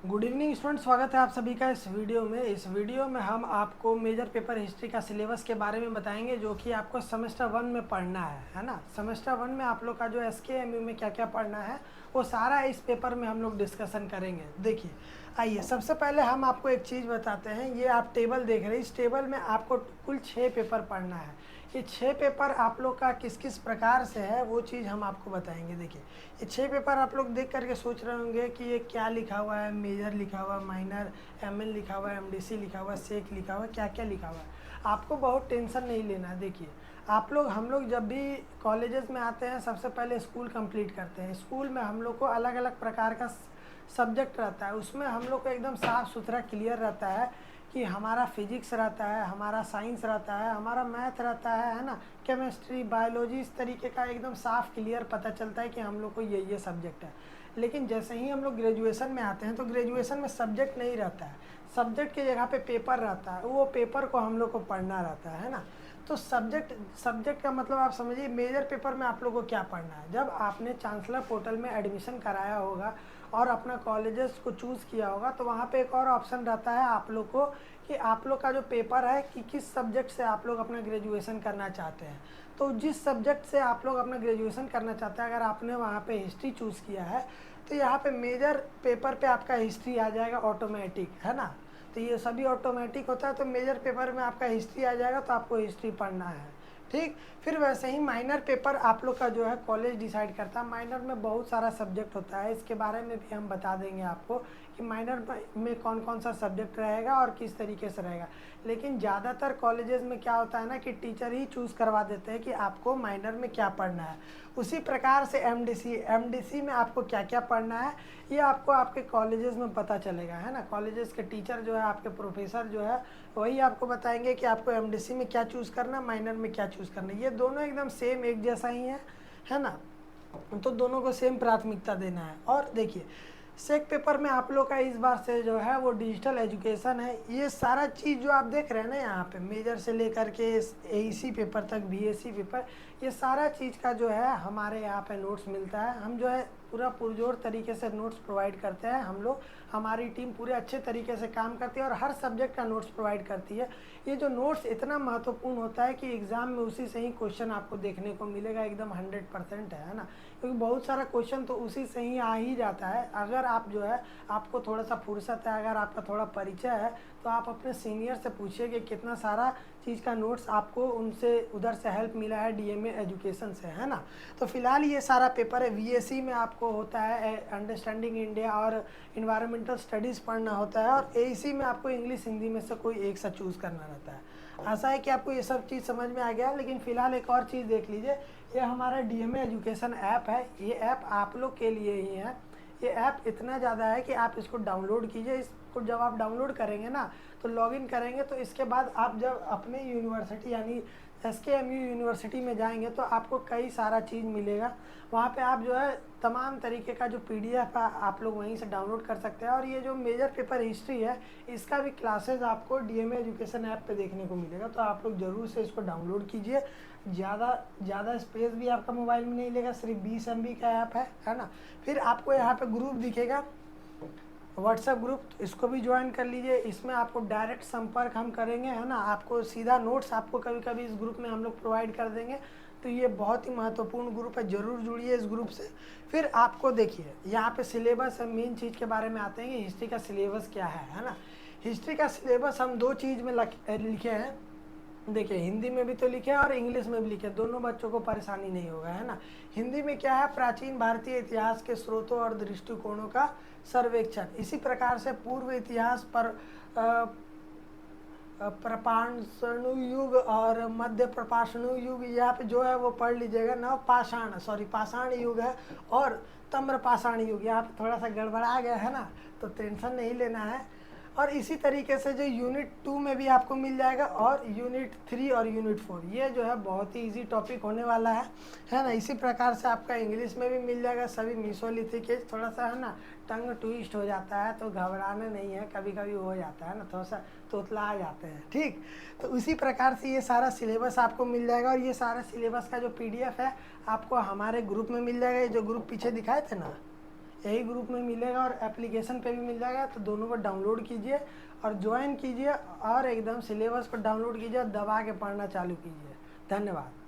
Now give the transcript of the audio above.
Good evening student, स्वागत है आप सभी का इस वीडियो में। इस वीडियो में हम आपको मेजर पेपर हिस्ट्री का सिलेबस के बारे में बताएंगे जो कि आपको सेमेस्टर 1 में पढ़ना है ना। सेमेस्टर 1 में आप लोग का जो एसकेएमयू में क्या क्या पढ़ना है वो सारा इस पेपर में हम लोग डिस्कशन करेंगे। देखिए, आइए सबसे पहले हम आपको एक चीज़ बताते हैं। ये आप टेबल देख रहे हैं, इस टेबल में आपको कुल 6 पेपर पढ़ना है। ये 6 पेपर आप लोग का किस किस प्रकार से है वो चीज़ हम आपको बताएंगे। देखिए, ये 6 पेपर आप लोग देख करके सोच रहे होंगे कि ये क्या लिखा हुआ है, मेजर लिखा हुआ है, माइनर, एमएल लिखा हुआ है, एमडीसी लिखा हुआ है, सेक लिखा हुआ है, क्या क्या लिखा हुआ है। आपको बहुत टेंशन नहीं लेना है। देखिए, हम लोग जब भी कॉलेजेस में आते हैं सबसे पहले स्कूल कंप्लीट करते हैं। स्कूल में हम लोग को अलग अलग प्रकार का सब्जेक्ट रहता है, उसमें हम लोग को एकदम साफ़ सुथरा क्लियर रहता है कि हमारा फिजिक्स रहता है, हमारा साइंस रहता है, हमारा मैथ रहता है ना, केमिस्ट्री, बायोलॉजी, इस तरीके का एकदम साफ क्लियर पता चलता है कि हम लोग को ये सब्जेक्ट है। लेकिन जैसे ही हम लोग ग्रेजुएशन में आते हैं तो ग्रेजुएशन में सब्जेक्ट नहीं रहता है, सब्जेक्ट की जगह पे पेपर रहता है, वो पेपर को हम लोग को पढ़ना रहता है ना। तो सब्जेक्ट का मतलब आप समझिए, मेजर पेपर में आप लोग को क्या पढ़ना है। जब आपने चांसलर पोर्टल में एडमिशन कराया होगा और अपना कॉलेजेस को चूज़ किया होगा तो वहाँ पे एक और ऑप्शन रहता है आप लोग को कि आप लोग का जो पेपर है कि किस सब्जेक्ट से आप लोग अपना ग्रेजुएशन करना चाहते हैं। तो जिस सब्जेक्ट से आप लोग अपना ग्रेजुएशन करना चाहते हैं, अगर आपने वहाँ पे हिस्ट्री चूज़ किया है तो यहाँ पे मेजर पेपर पे आपका हिस्ट्री आ जाएगा ऑटोमेटिक, है ना। तो ये सभी ऑटोमेटिक होता है, तो मेजर पेपर में आपका हिस्ट्री आ जाएगा तो आपको हिस्ट्री पढ़ना है, ठीक। फिर वैसे ही माइनर पेपर आप लोग का जो है कॉलेज डिसाइड करता है। माइनर में बहुत सारा सब्जेक्ट होता है, इसके बारे में भी हम बता देंगे आपको कि माइनर में कौन कौन सा सब्जेक्ट रहेगा और किस तरीके से रहेगा। लेकिन ज़्यादातर कॉलेजेस में क्या होता है ना कि टीचर ही चूज़ करवा देते हैं कि आपको माइनर में क्या पढ़ना है। उसी प्रकार से एमडीसी में आपको क्या क्या पढ़ना है ये आपको आपके कॉलेजेस में पता चलेगा, है ना। कॉलेजेस के टीचर जो है, आपके प्रोफेसर जो है, वही आपको बताएंगे कि आपको एमडीसी में क्या चूज़ करना है, माइनर में क्या चूज़ करना है। ये दोनों एकदम सेम एक जैसा ही है ना। तो दोनों को सेम प्राथमिकता देना है। और देखिए, सेक पेपर में आप लोग का इस बार से जो है वो डिजिटल एजुकेशन है। ये सारा चीज़ जो आप देख रहे हैं ना यहाँ पे, मेजर से लेकर के एईसी पेपर तक, बीएससी पेपर, ये सारा चीज़ का जो है हमारे यहाँ पे नोट्स मिलता है। हम जो है पूरा पुरजोर तरीके से नोट्स प्रोवाइड करते हैं। हम लोग, हमारी टीम पूरे अच्छे तरीके से काम करती है और हर सब्जेक्ट का नोट्स प्रोवाइड करती है। ये जो नोट्स इतना महत्वपूर्ण होता है कि एग्ज़ाम में उसी से ही क्वेश्चन आपको देखने को मिलेगा, एकदम 100% है ना। क्योंकि बहुत सारा क्वेश्चन तो उसी से ही आ ही जाता है। अगर आप जो है, आपको थोड़ा सा फुर्सत है, अगर आपका थोड़ा परिचय है तो आप अपने सीनियर से पूछिए कि कितना सारा चीज़ का नोट्स आपको उनसे उधर से हेल्प मिला है, डीएमए एजुकेशन से, है ना। तो फिलहाल ये सारा पेपर है। वीएससी में आपको होता है अंडरस्टैंडिंग इंडिया और इन्वायरमेंटल स्टडीज़ पढ़ना होता है, और एईसी में आपको इंग्लिश हिंदी में से कोई एक सा चूज़ करना रहता है। आशा है कि आपको ये सब चीज़ समझ में आ गया। लेकिन फ़िलहाल एक और चीज़ देख लीजिए, ये हमारा डीएमए एजुकेशन ऐप है। ये ऐप आप लोग के लिए ही है। ये ऐप इतना ज़्यादा है कि आप इसको डाउनलोड कीजिए। इसको जब आप डाउनलोड करेंगे ना तो लॉगिन करेंगे, तो इसके बाद आप जब अपने यूनिवर्सिटी यानी एसकेएमयू यूनिवर्सिटी में जाएंगे तो आपको कई सारा चीज़ मिलेगा। वहाँ पे आप जो है तमाम तरीके का जो पीडीएफ है आप लोग वहीं से डाउनलोड कर सकते हैं। और ये जो मेजर पेपर हिस्ट्री है इसका भी क्लासेज आपको डीएमए एजुकेशन ऐप पे देखने को मिलेगा। तो आप लोग ज़रूर से इसको डाउनलोड कीजिए। ज़्यादा स्पेस भी आपका मोबाइल में नहीं लेगा, सिर्फ 20 MB का ऐप है ना। फिर आपको यहाँ पे ग्रुप दिखेगा, व्हाट्सएप ग्रुप, तो इसको भी ज्वाइन कर लीजिए। इसमें आपको डायरेक्ट संपर्क हम करेंगे, है ना। आपको सीधा नोट्स आपको कभी कभी इस ग्रुप में हम लोग प्रोवाइड कर देंगे। तो ये बहुत ही महत्वपूर्ण ग्रुप है, ज़रूर जुड़िए इस ग्रुप से। फिर आपको देखिए यहाँ पे सिलेबस है, मेन चीज़ के बारे में आते हैं कि हिस्ट्री का सिलेबस क्या है ना। हिस्ट्री का सिलेबस हम दो चीज़ में लिखे हैं। देखिए, हिंदी में भी तो लिखे हैं और इंग्लिश में भी लिखे, दोनों बच्चों को परेशानी नहीं होगा, है ना। हिंदी में क्या है, प्राचीन भारतीय इतिहास के स्रोतों और दृष्टिकोणों का सर्वेक्षण। इसी प्रकार से पूर्व इतिहास पर प्रपाषाणु युग और मध्य प्रपाषाणु युग, यहाँ पे जो है वो पढ़ लीजिएगा। पाषाण युग है और तम्र पाषाण युग, यहाँ पे थोड़ा सा गड़बड़ा गया है ना, तो टेंशन नहीं लेना है। और इसी तरीके से जो यूनिट 2 में भी आपको मिल जाएगा, और यूनिट 3 और यूनिट 4, ये जो है बहुत ही इजी टॉपिक होने वाला है ना। इसी प्रकार से आपका इंग्लिश में भी मिल जाएगा। सभी मीसोलिथिक थोड़ा सा है ना टंग ट्विस्ट हो जाता है, तो घबराना नहीं है, कभी कभी हो जाता है ना, थोड़ा सा तोतला आ जाते हैं, ठीक। तो उसी प्रकार से ये सारा सिलेबस आपको मिल जाएगा। और ये सारा सिलेबस का जो PDF है आपको हमारे ग्रुप में मिल जाएगा। ये जो ग्रुप पीछे दिखाए थे ना, यही ग्रुप में मिलेगा और एप्लीकेशन पे भी मिल जाएगा, तो दोनों को डाउनलोड कीजिए और ज्वाइन कीजिए और एकदम सिलेबस को डाउनलोड कीजिए और दबा के पढ़ना चालू कीजिए। धन्यवाद।